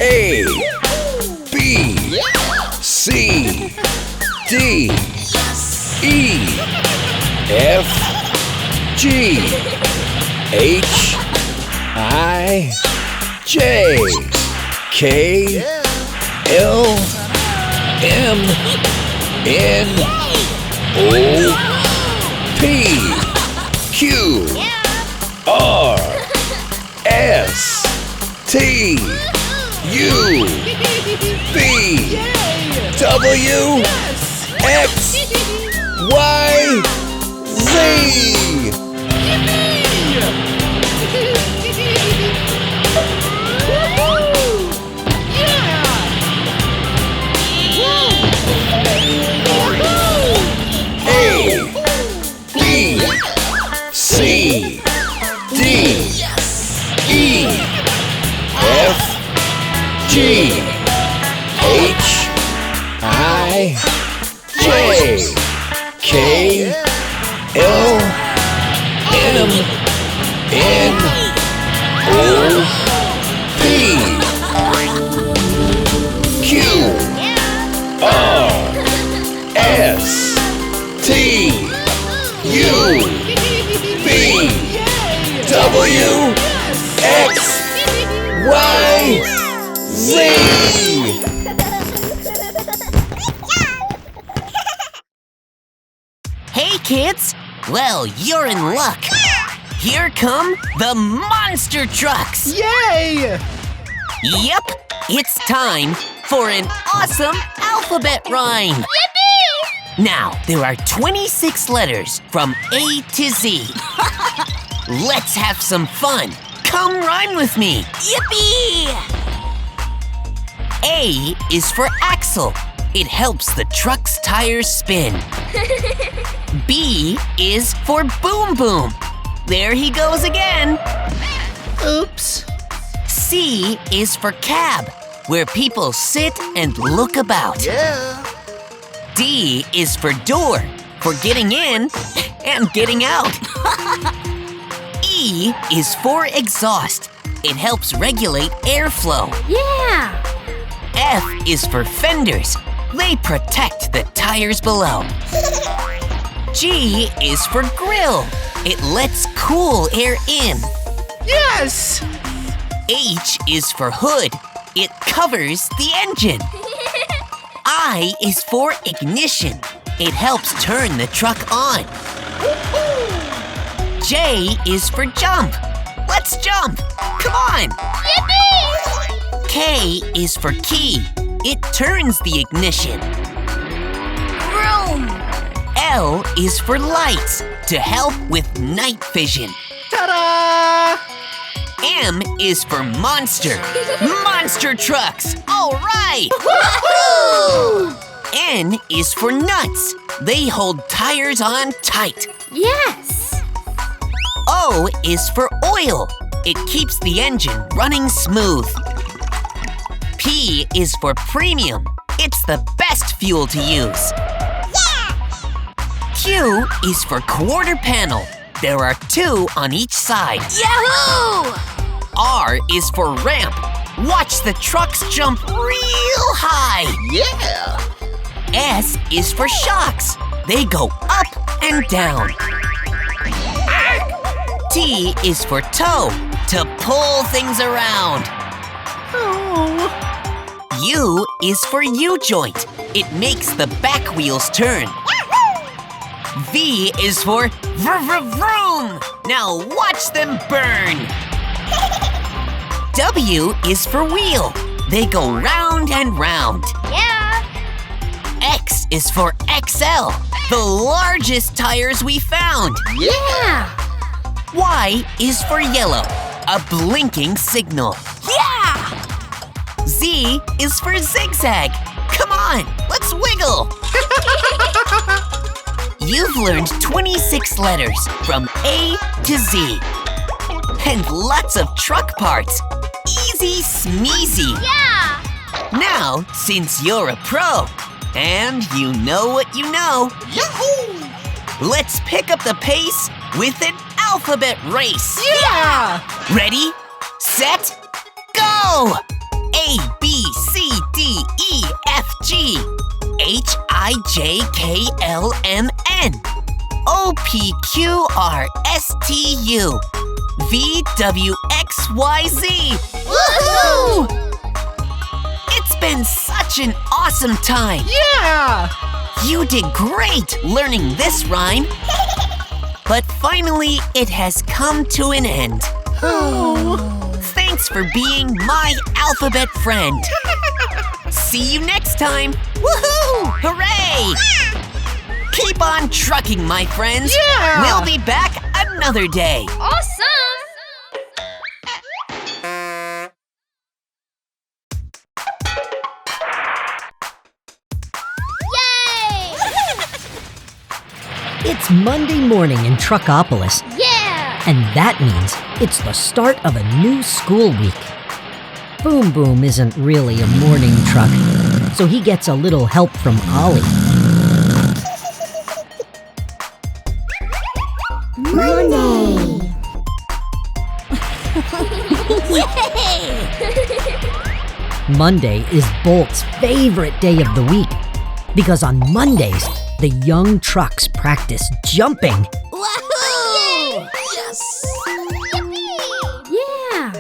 A, B, C, D, E, F, G, H, I, J, K, L, M, N, O, P, Q, R, S, T, U, V, W, X, Y, Z. A, B, C, D, E, F, G, H, I, J, K, L, M, N, O, P, Q, R, S, T, U, V, W, X, Y, Z. Hey, kids! Well, you're in luck. Here come the monster trucks. Yay! Yep, it's time for an awesome alphabet rhyme. Yippee! Now, there are 26 letters from A to Z. Let's have some fun. Come rhyme with me. Yippee! A is for axle. It helps the truck's tires spin. B is for boom boom. There he goes again. Oops. C is for cab, where people sit and look about. Yeah. D is for door, for getting in and getting out. E is for exhaust. It helps regulate airflow. Yeah! F is for fenders. They protect the tires below. G is for grill. It lets cool air in. Yes! H is for hood. It covers the engine. I is for ignition. It helps turn the truck on. J is for jump. Let's jump. Come on. Yippee! K is for key. It turns the ignition. Vroom! L is for lights, to help with night vision. Ta-da! M is for monster. Monster trucks. All right. Woohoo! N is for nuts. They hold tires on tight. Yes! O is for oil. It keeps the engine running smooth. P is for premium. It's the best fuel to use. Q is for quarter panel. There are 2 on each side. Yahoo! R is for ramp. Watch the trucks jump real high. Yeah! S is for shocks. They go up and down. T is for toe, to pull things around. Oh. U is for U-joint. It makes the back wheels turn. V is for vroom. Now watch them burn. W is for wheel. They go round and round. Yeah! X is for XL, the largest tires we found. Yeah! Y is for yellow, a blinking signal. Yeah! Z is for zigzag. Come on, let's wiggle. You've learned 26 letters from A to Z. And lots of truck parts. Easy smeezy. Yeah! Now, since you're a pro, and you know what you know, Yahoo! let's pick up the pace with an alphabet race. Yeah! Ready, set, go! A, B, C, D, E, F, G, H, I, J, K, L, M, N, O, P, Q, R, S, T, U, V, W, X, Y, Z. Woohoo! It's been such an awesome time. Yeah! You did great learning this rhyme. But finally, it has come to an end. Oh. Thanks for being my alphabet friend. See you next time. Woohoo! Hooray! Keep on trucking, my friends. Yeah! We'll be back another day. Awesome! Yay! It's Monday morning in Truckopolis, Yeah! and that means it's the start of a new school week. Boom Boom isn't really a morning truck, so he gets a little help from Ollie. Monday! Monday is Bolt's favorite day of the week, because on Mondays, the young trucks practice jumping. Woohoo! Yes! Yippee! Yeah!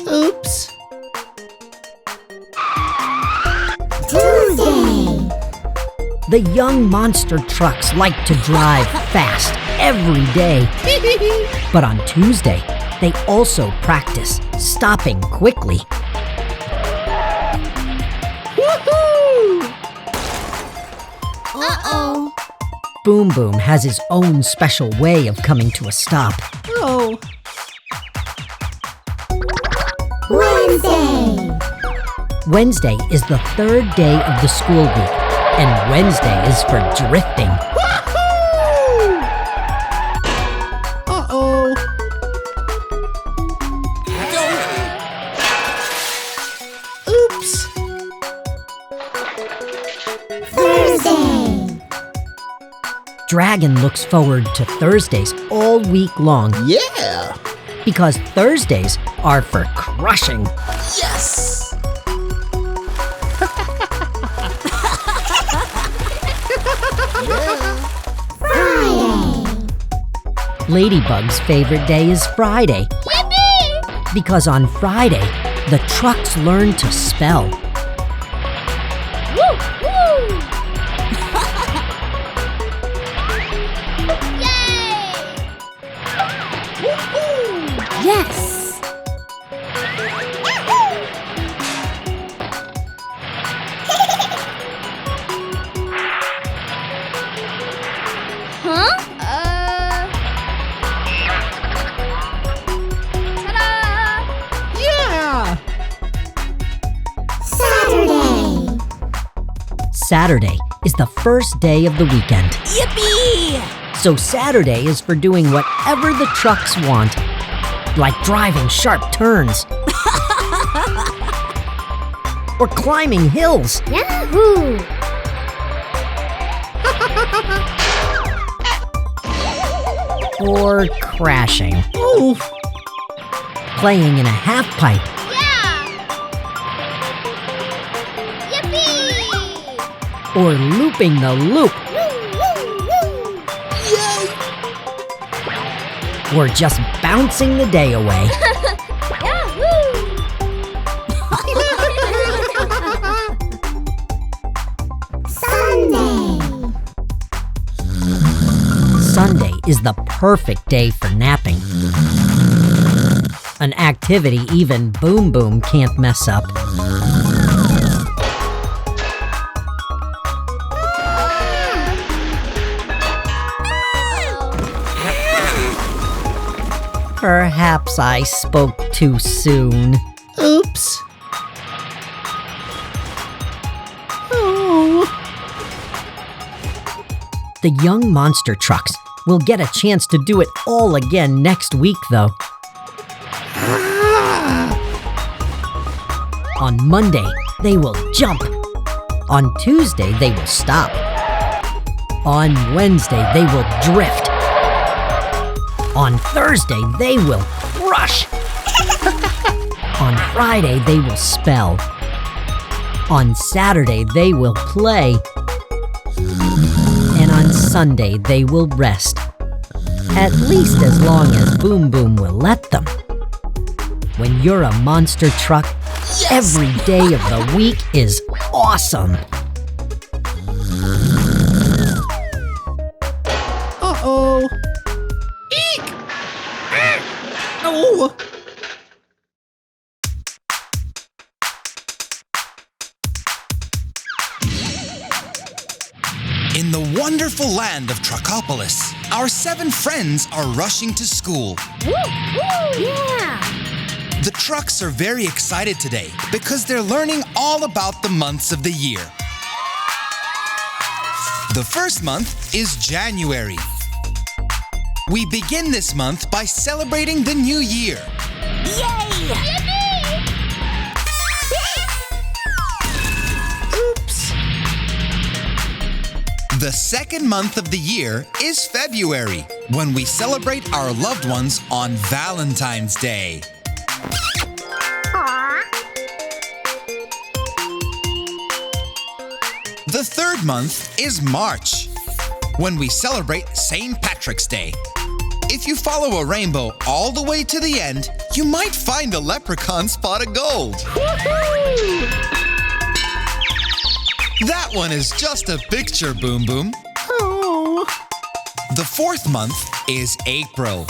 Oops! Tuesday! The young monster trucks like to drive fast every day. But on Tuesday, they also practice stopping quickly. Woohoo! Uh-oh. Boom Boom has his own special way of coming to a stop. Oh! Wednesday! Wednesday is the third day of the school week, and Wednesday is for drifting. Woohoo! Uh-oh! Oops! Thursday! Dragon looks forward to Thursdays all week long Yeah! because Thursdays are for crushing. Yes! Friday! Ladybug's favorite day is Friday Yippee! because on Friday, the trucks learn to spell. Woo! Woo! Yay! Yes! Huh? Ta-da! Yeah! Saturday! Saturday is the first day of the weekend. Yippee! So Saturday is for doing whatever the trucks want, like driving sharp turns or climbing hills Yahoo! or crashing, Oof! playing in a half pipe Yeah! Yippee! or looping the loop or just bouncing the day away. Yahoo! Sunday! Sunday is the perfect day for napping. An activity even Boom Boom can't mess up. Perhaps I spoke too soon. Oops! Oh! The young monster trucks will get a chance to do it all again next week, though. On Monday, they will jump On Tuesday, they will stop. On Wednesday, they will drift. On Thursday, they will crush. On Friday, they will spell. On Saturday, they will play. And on Sunday, they will rest. At least as long as Boom Boom will let them. When you're a monster truck, every day of the week is awesome. Uh-oh. Eek! Oh! In the wonderful land of Truckopolis, our 7 friends are rushing to school. Woo! Woo! Yeah! The trucks are very excited today because they're learning all about the months of the year. The first month is January. We begin this month by celebrating the new year. Yay! Oops. The second month of the year is February, when we celebrate our loved ones on Valentine's Day. The third month is March, when we celebrate St. Patrick's Day. If you follow a rainbow all the way to the end, you might find a leprechaun spot of gold. That one is just a picture, Boom Boom. Oh. The fourth month is April.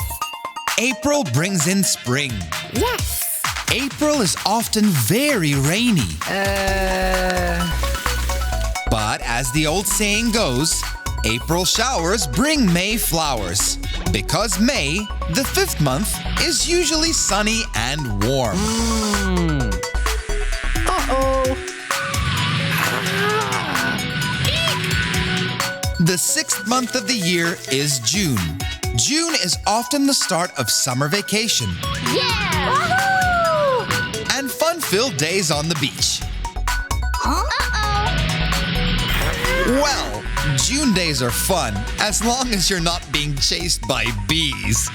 April brings in spring. Yes! April is often very rainy. But as the old saying goes, April showers bring May flowers. Because May, the 5th month, is usually sunny and warm. Uh-oh. The 6th month of the year is June. June is often the start of summer vacation Yeah! and fun-filled days on the beach. Well, June days are fun as long as you're not being chased by bees.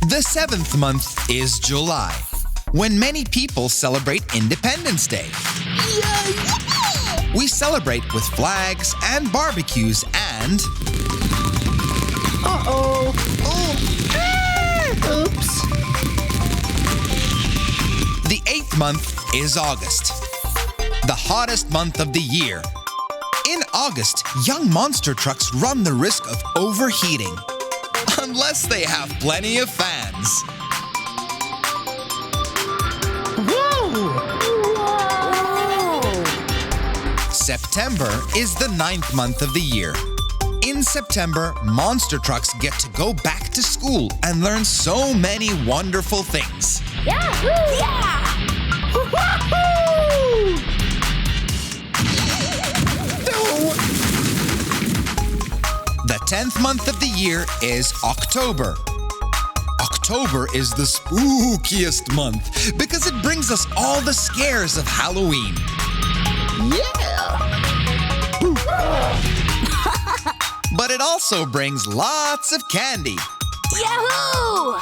The 7th month is July, when many people celebrate Independence Day. We celebrate with flags and barbecues and... Uh-oh. Oops. The 8th month is August, the hottest month of the year. In August, young monster trucks run the risk of overheating, unless they have plenty of fans. Whoa. September is the 9th month of the year. In September, monster trucks get to go back to school and learn so many wonderful things. Yahoo! Yeah! The 10th month of the year is October. October is the spookiest month because it brings us all the scares of Halloween. But it also brings lots of candy. Yahoo!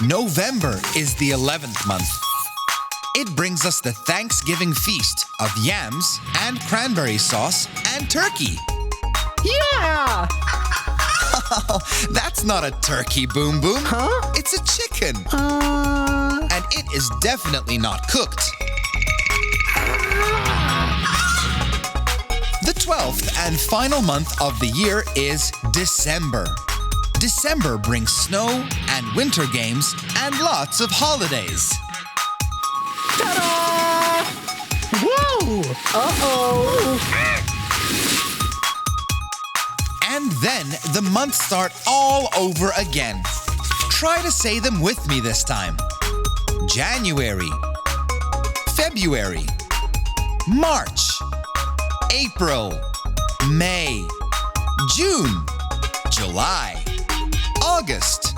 November is the 11th month. It brings us the Thanksgiving feast of yams and cranberry sauce and turkey. Yeah. That's not a turkey, Boom Boom. Huh? It's a chicken. And it is definitely not cooked. The 12th and final month of the year is December. December brings snow and winter games and lots of holidays. Ta-da! Whoa. Uh-oh. And then the months start all over again. Try to say them with me this time. January, February, March, April, May, June, July, August,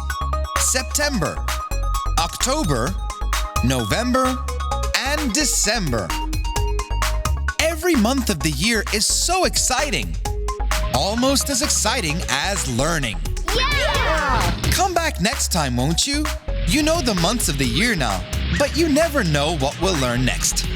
September, October, November, and December. Every month of the year is so exciting. Almost as exciting as learning. Yeah! Come back next time, won't you? You know the months of the year now, but you never know what we'll learn next.